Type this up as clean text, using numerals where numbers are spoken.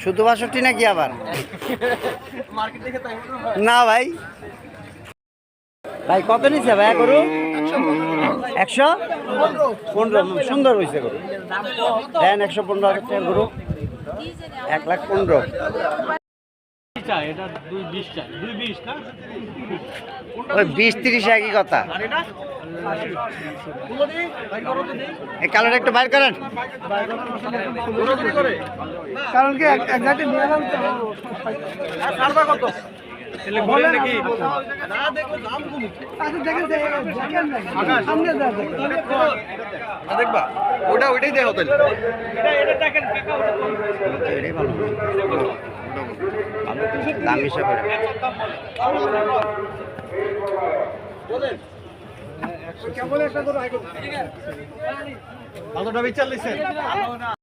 শুধু 62 নাকি আবার? না ভাই, ভাই কত নিচ্ছে ভাই গরু? 115। সুন্দর হয়েছে গরু, দেন 115,000 টাকা গরু, 1,15,000। ওই 20-30 একই কথা। এই কালোটা একটু বাইর করেন, কারণ কি এক জায়গায় নিয়ে এলাম তো দেখবা ওইটাই দেখো তাহলে এটাই ভালো, দাম হিসাবে। কতটা বিচার লিখছেন?